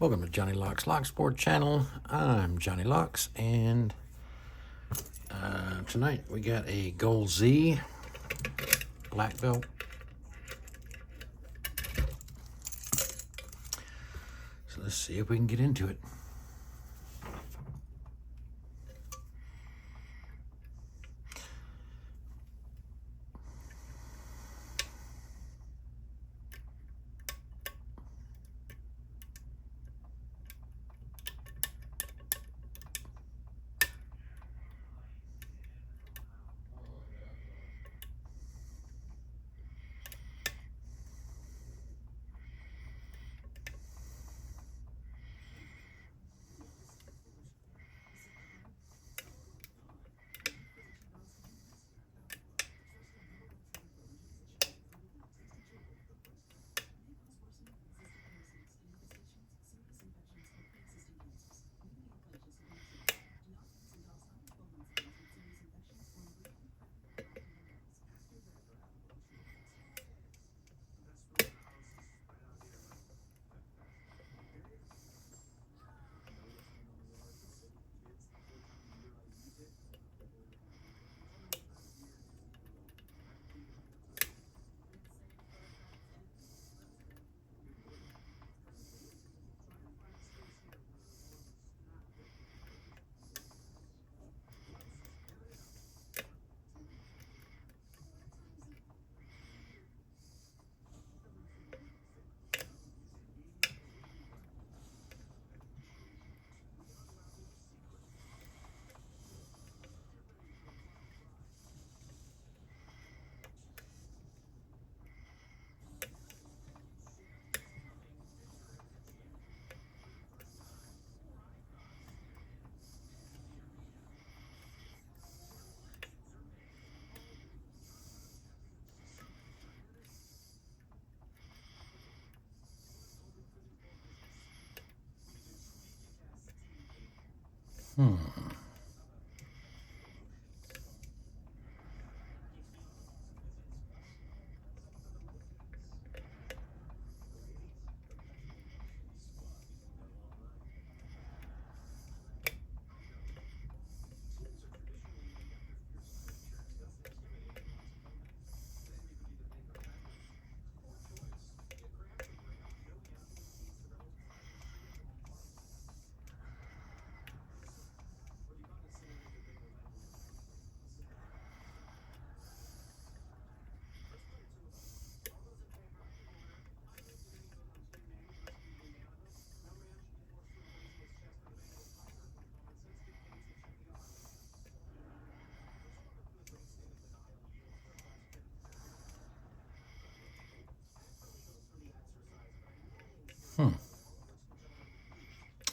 Welcome to Johnny Locke's Lock Sport channel. I'm Johnny Locks, and tonight we got a Gold Z black belt. So let's see if we can get into it.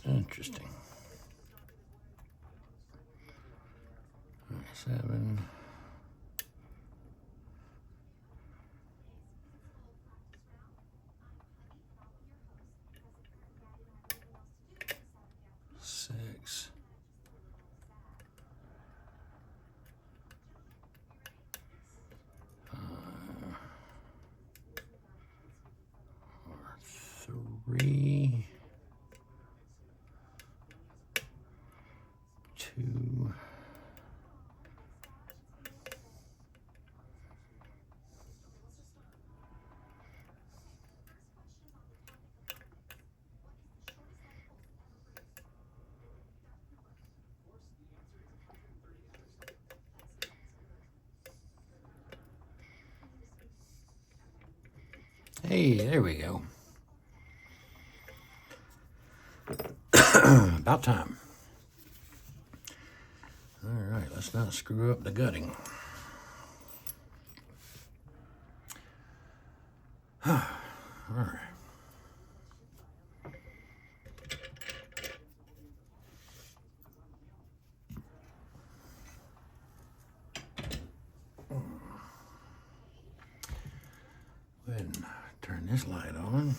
Interesting. 7. Six. 3. 2. 'Hey, there we go. About time. All right, let's not screw up the gutting. All right. Go ahead and turn this light on.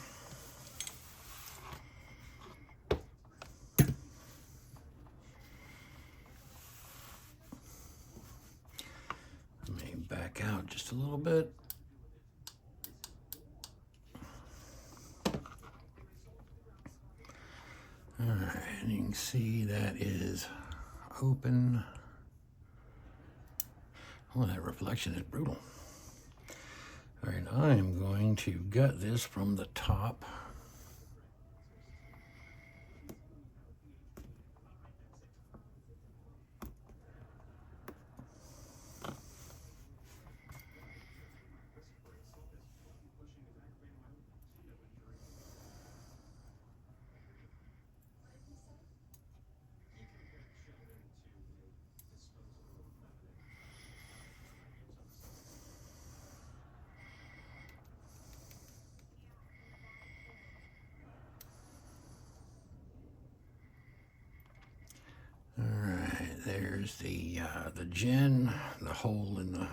Let me back out just a little bit. All right, and you can see that is open. Oh, that reflection is brutal. All right, I am going to gut this from the top. All right, there's the gin, the hole in the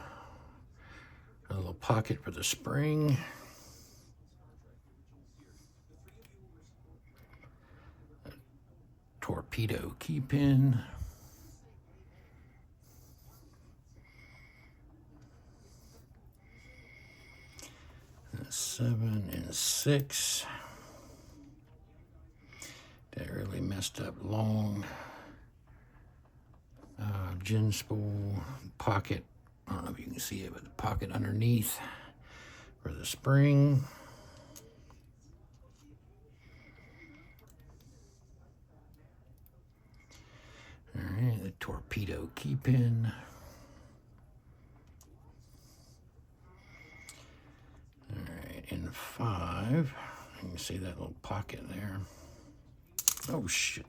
a little pocket for the spring. A torpedo key pin. A 7 and 6. That really messed up long. Gin spool pocket. I don't know if you can see it, but the pocket underneath for the spring. All right, the torpedo key pin. All right, in 5, you can see that little pocket there. Oh, shit.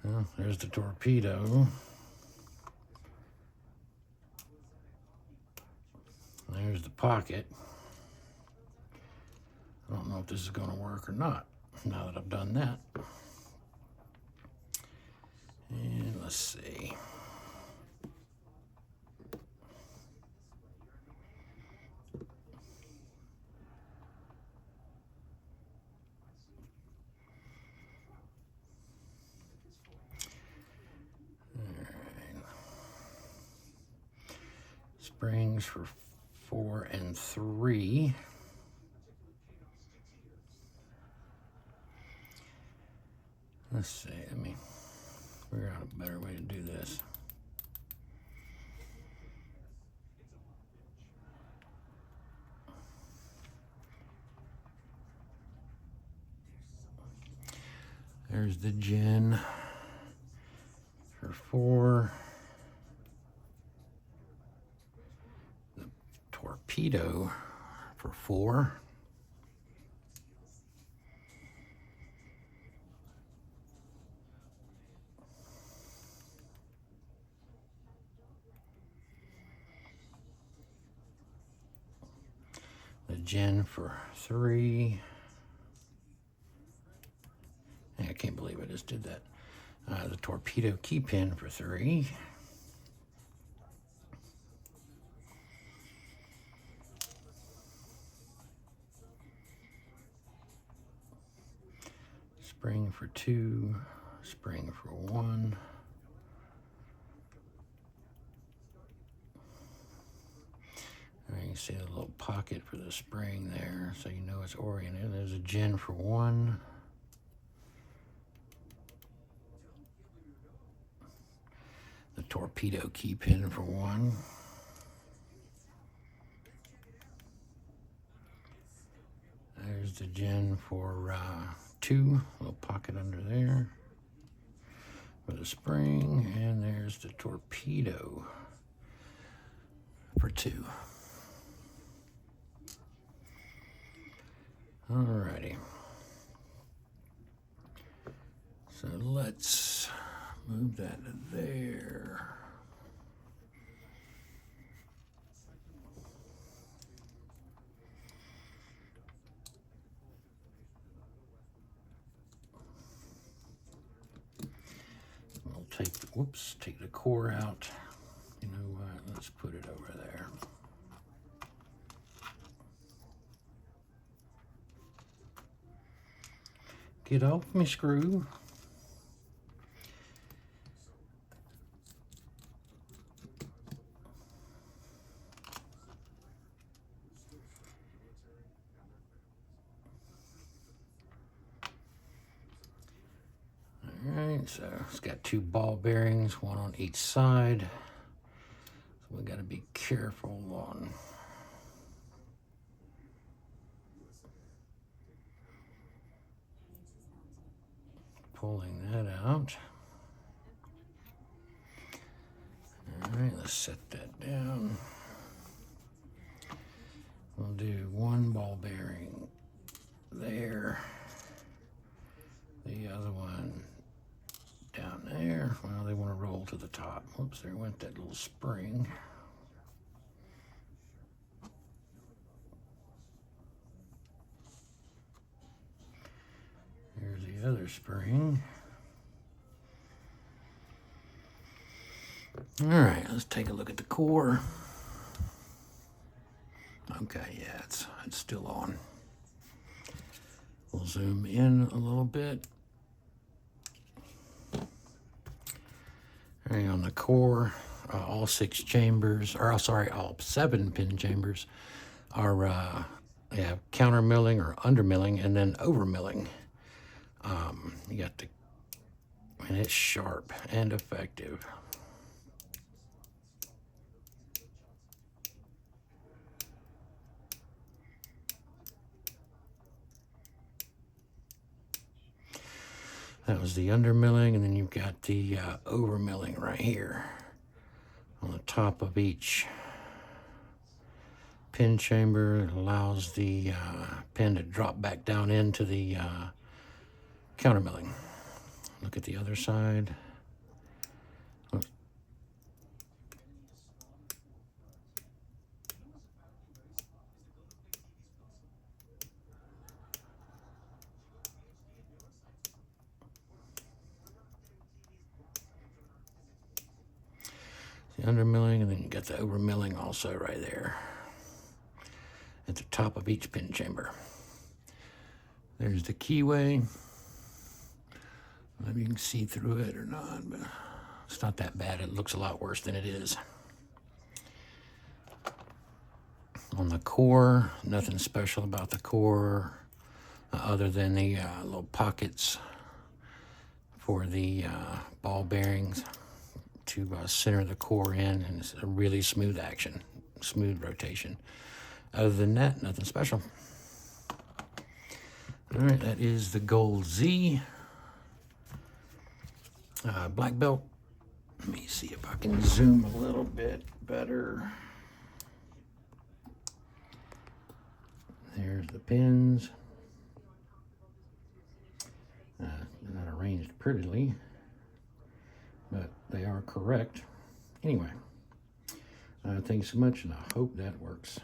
Well, there's the torpedo. There's the pocket. I don't know if this is going to work or not now that I've done that. And let's see. Springs for 4 and 3. Let's see, let me figure out a better way to do this. There's the gin for 4. The torpedo for 4. The gin for 3. I can't believe I just did that. The torpedo key pin for 3. Spring for 2. Spring for 1. You can see the little pocket for the spring there, so you know it's oriented. There's a gin for 1. The torpedo key pin for 1. There's the gin for 2. Little pocket under there for the spring. And there's the torpedo for 2. Alrighty. So let's move that to there. We'll take the core out. You know what? Let's put it over there. Get off me screw. right, so it's got 2 ball bearings, 1 on each side. So we got to be careful on pulling that out. All right, let's set that down. We'll do 1 ball bearing there. The other one down there. Well, they want to roll to the top. Whoops, there went that little spring. Here's the other spring. All right, let's take a look at the core. Okay, yeah, it's still on. We'll zoom in a little bit. All right, on the core, all 6 chambers, or sorry, all 7 pin chambers are they have counter milling or under milling, and then over milling. You got the, and it's sharp and effective. That was the under milling, and then you've got the over milling right here on the top of each pin chamber. It allows the pin to drop back down into the counter milling. Look at the other side. Oops. The under milling, and then you got the over milling also right there at the top of each pin chamber. There's the keyway. Maybe you can see through it or not, but it's not that bad. It looks a lot worse than it is. On the core, nothing special about the core other than the little pockets for the ball bearings to center the core in, and it's a really smooth action, smooth rotation. Other than that, nothing special. All right, that is the Gold Z black belt. Let me see if I can zoom a little bit better. There's the pins. They're not arranged prettily, but they are correct. Anyway, thanks so much, and I hope that works.